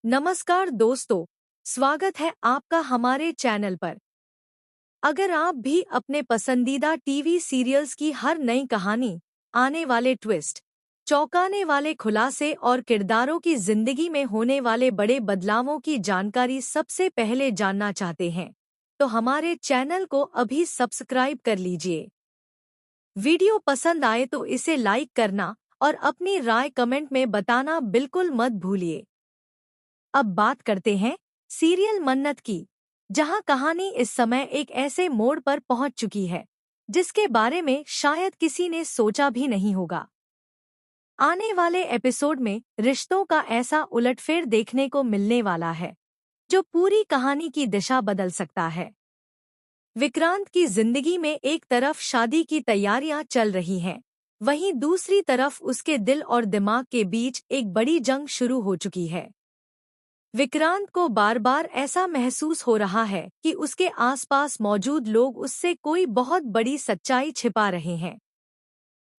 नमस्कार दोस्तों, स्वागत है आपका हमारे चैनल पर। अगर आप भी अपने पसंदीदा टीवी सीरियल्स की हर नई कहानी, आने वाले ट्विस्ट, चौंकाने वाले खुलासे और किरदारों की जिंदगी में होने वाले बड़े बदलावों की जानकारी सबसे पहले जानना चाहते हैं, तो हमारे चैनल को अभी सब्सक्राइब कर लीजिए। वीडियो पसंद आए तो इसे लाइक करना और अपनी राय कमेंट में बताना बिल्कुल मत भूलिए। अब बात करते हैं सीरियल मन्नत की, जहां कहानी इस समय एक ऐसे मोड़ पर पहुंच चुकी है जिसके बारे में शायद किसी ने सोचा भी नहीं होगा। आने वाले एपिसोड में रिश्तों का ऐसा उलटफेर देखने को मिलने वाला है जो पूरी कहानी की दिशा बदल सकता है। विक्रांत की जिंदगी में एक तरफ शादी की तैयारियां चल रही हैं, वहीं दूसरी तरफ उसके दिल और दिमाग के बीच एक बड़ी जंग शुरू हो चुकी है। विक्रांत को बार बार ऐसा महसूस हो रहा है कि उसके आसपास मौजूद लोग उससे कोई बहुत बड़ी सच्चाई छिपा रहे हैं।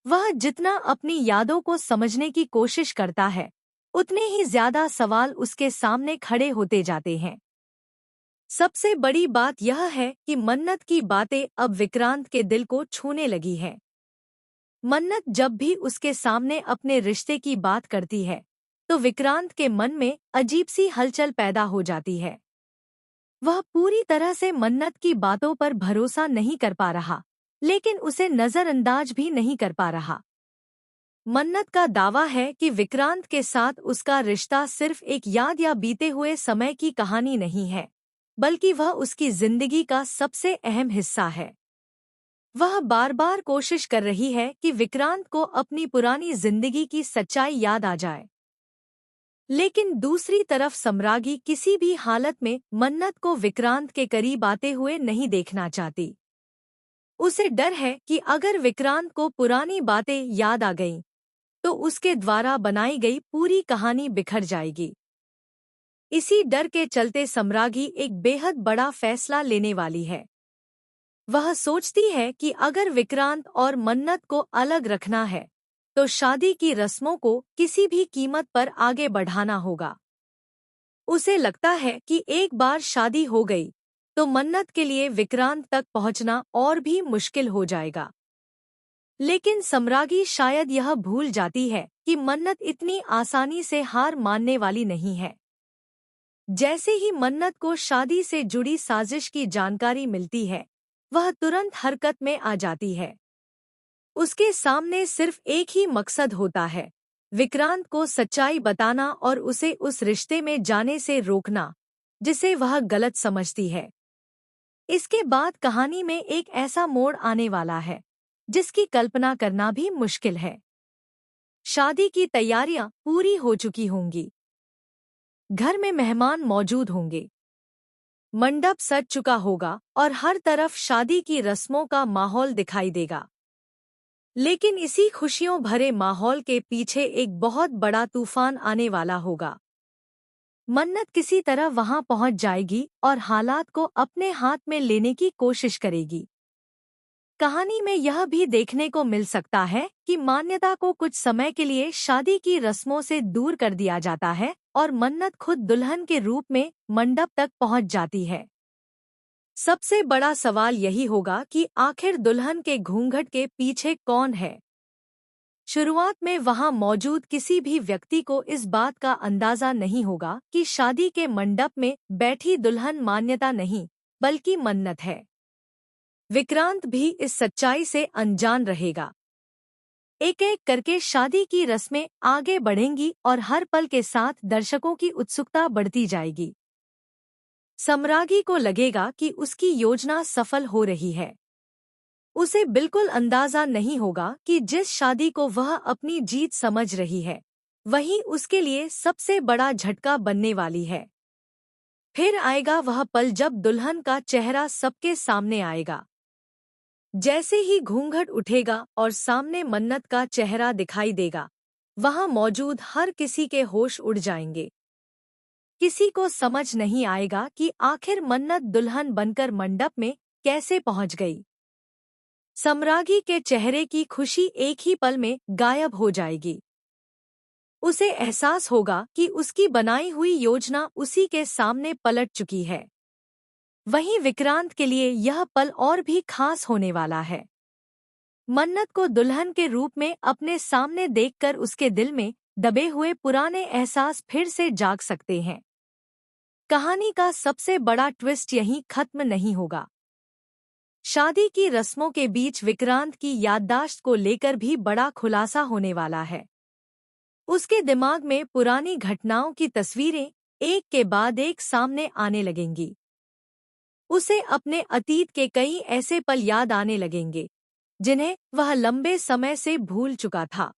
वह जितना अपनी यादों को समझने की कोशिश करता है, उतने ही ज्यादा सवाल उसके सामने खड़े होते जाते हैं। सबसे बड़ी बात यह है कि मन्नत की बातें अब विक्रांत के दिल को छूने लगी हैं। मन्नत जब भी उसके सामने अपने रिश्ते की बात करती है, तो विक्रांत के मन में अजीब सी हलचल पैदा हो जाती है। वह पूरी तरह से मन्नत की बातों पर भरोसा नहीं कर पा रहा, लेकिन उसे नजरअंदाज भी नहीं कर पा रहा। मन्नत का दावा है कि विक्रांत के साथ उसका रिश्ता सिर्फ एक याद या बीते हुए समय की कहानी नहीं है, बल्कि वह उसकी जिंदगी का सबसे अहम हिस्सा है। वह बार बार कोशिश कर रही है कि विक्रांत को अपनी पुरानी जिंदगी की सच्चाई याद आ जाए, लेकिन दूसरी तरफ सम्रागी किसी भी हालत में मन्नत को विक्रांत के करीब आते हुए नहीं देखना चाहती। उसे डर है कि अगर विक्रांत को पुरानी बातें याद आ गईं, तो उसके द्वारा बनाई गई पूरी कहानी बिखर जाएगी। इसी डर के चलते सम्रागी एक बेहद बड़ा फैसला लेने वाली है। वह सोचती है कि अगर विक्रांत और मन्नत को अलग रखना है, तो शादी की रस्मों को किसी भी कीमत पर आगे बढ़ाना होगा। उसे लगता है कि एक बार शादी हो गई, तो मन्नत के लिए विक्रांत तक पहुंचना और भी मुश्किल हो जाएगा। लेकिन सम्रागी शायद यह भूल जाती है कि मन्नत इतनी आसानी से हार मानने वाली नहीं है। जैसे ही मन्नत को शादी से जुड़ी साजिश की जानकारी मिलती है, वह तुरंत हरकत में आ जाती है। उसके सामने सिर्फ एक ही मकसद होता है, विक्रांत को सच्चाई बताना और उसे उस रिश्ते में जाने से रोकना जिसे वह गलत समझती है। इसके बाद कहानी में एक ऐसा मोड़ आने वाला है जिसकी कल्पना करना भी मुश्किल है। शादी की तैयारियां पूरी हो चुकी होंगी, घर में मेहमान मौजूद होंगे, मंडप सज चुका होगा और हर तरफ शादी की रस्मों का माहौल दिखाई देगा। लेकिन इसी खुशियों भरे माहौल के पीछे एक बहुत बड़ा तूफान आने वाला होगा। मन्नत किसी तरह वहां पहुंच जाएगी और हालात को अपने हाथ में लेने की कोशिश करेगी। कहानी में यह भी देखने को मिल सकता है कि मान्यता को कुछ समय के लिए शादी की रस्मों से दूर कर दिया जाता है और मन्नत खुद दुल्हन के रूप में मंडप तक पहुंच जाती है। सबसे बड़ा सवाल यही होगा कि आखिर दुल्हन के घूंघट के पीछे कौन है। शुरुआत में वहां मौजूद किसी भी व्यक्ति को इस बात का अंदाजा नहीं होगा कि शादी के मंडप में बैठी दुल्हन मान्यता नहीं, बल्कि मन्नत है। विक्रांत भी इस सच्चाई से अनजान रहेगा। एक एक करके शादी की रस्में आगे बढ़ेंगी और हर पल के साथ दर्शकों की उत्सुकता बढ़ती जाएगी। सम्रागी को लगेगा कि उसकी योजना सफल हो रही है। उसे बिल्कुल अंदाजा नहीं होगा कि जिस शादी को वह अपनी जीत समझ रही है, वही उसके लिए सबसे बड़ा झटका बनने वाली है। फिर आएगा वह पल जब दुल्हन का चेहरा सबके सामने आएगा। जैसे ही घूंघट उठेगा और सामने मन्नत का चेहरा दिखाई देगा, वहां मौजूद हर किसी के होश उड़ जाएंगे। किसी को समझ नहीं आएगा कि आखिर मन्नत दुल्हन बनकर मंडप में कैसे पहुंच गई। सम्रागी के चेहरे की खुशी एक ही पल में गायब हो जाएगी। उसे एहसास होगा कि उसकी बनाई हुई योजना उसी के सामने पलट चुकी है। वहीं विक्रांत के लिए यह पल और भी खास होने वाला है। मन्नत को दुल्हन के रूप में अपने सामने देखकर उसके दिल में दबे हुए पुराने एहसास फिर से जाग सकते हैं। कहानी का सबसे बड़ा ट्विस्ट यहीं खत्म नहीं होगा। शादी की रस्मों के बीच विक्रांत की याददाश्त को लेकर भी बड़ा खुलासा होने वाला है। उसके दिमाग में पुरानी घटनाओं की तस्वीरें एक के बाद एक सामने आने लगेंगी। उसे अपने अतीत के कई ऐसे पल याद आने लगेंगे जिन्हें वह लंबे समय से भूल चुका था।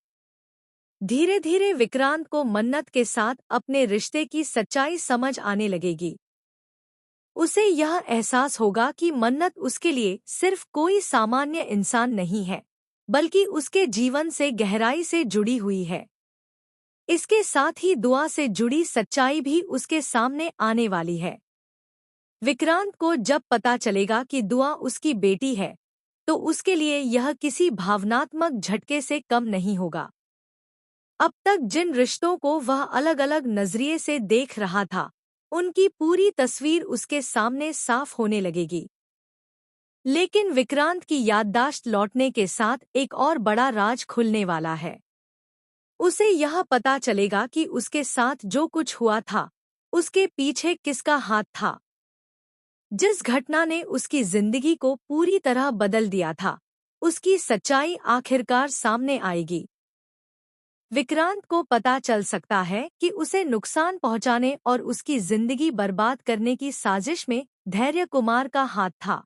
धीरे धीरे विक्रांत को मन्नत के साथ अपने रिश्ते की सच्चाई समझ आने लगेगी। उसे यह एहसास होगा कि मन्नत उसके लिए सिर्फ कोई सामान्य इंसान नहीं है, बल्कि उसके जीवन से गहराई से जुड़ी हुई है। इसके साथ ही दुआ से जुड़ी सच्चाई भी उसके सामने आने वाली है। विक्रांत को जब पता चलेगा कि दुआ उसकी बेटी है, तो उसके लिए यह किसी भावनात्मक झटके से कम नहीं होगा। अब तक जिन रिश्तों को वह अलग अलग नजरिए से देख रहा था, उनकी पूरी तस्वीर उसके सामने साफ होने लगेगी। लेकिन विक्रांत की याददाश्त लौटने के साथ एक और बड़ा राज खुलने वाला है। उसे यह पता चलेगा कि उसके साथ जो कुछ हुआ था, उसके पीछे किसका हाथ था। जिस घटना ने उसकी जिंदगी को पूरी तरह बदल दिया था, उसकी सच्चाई आखिरकार सामने आएगी। विक्रांत को पता चल सकता है कि उसे नुकसान पहुंचाने और उसकी जिंदगी बर्बाद करने की साजिश में धैर्य कुमार का हाथ था।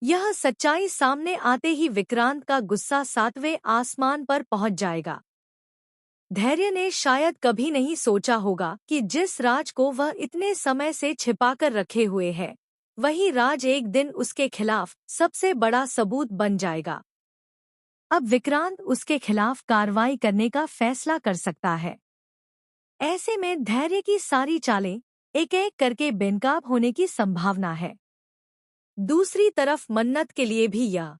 यह सच्चाई सामने आते ही विक्रांत का गुस्सा 7वें आसमान पर पहुंच जाएगा। धैर्य ने शायद कभी नहीं सोचा होगा कि जिस राज को वह इतने समय से छिपाकर रखे हुए है, वही राज एक दिन उसके खिलाफ सबसे बड़ा सबूत बन जाएगा। अब विक्रांत उसके खिलाफ कार्रवाई करने का फैसला कर सकता है। ऐसे में धैर्य की सारी चालें एक एक करके बेनकाब होने की संभावना है। दूसरी तरफ मन्नत के लिए भी यह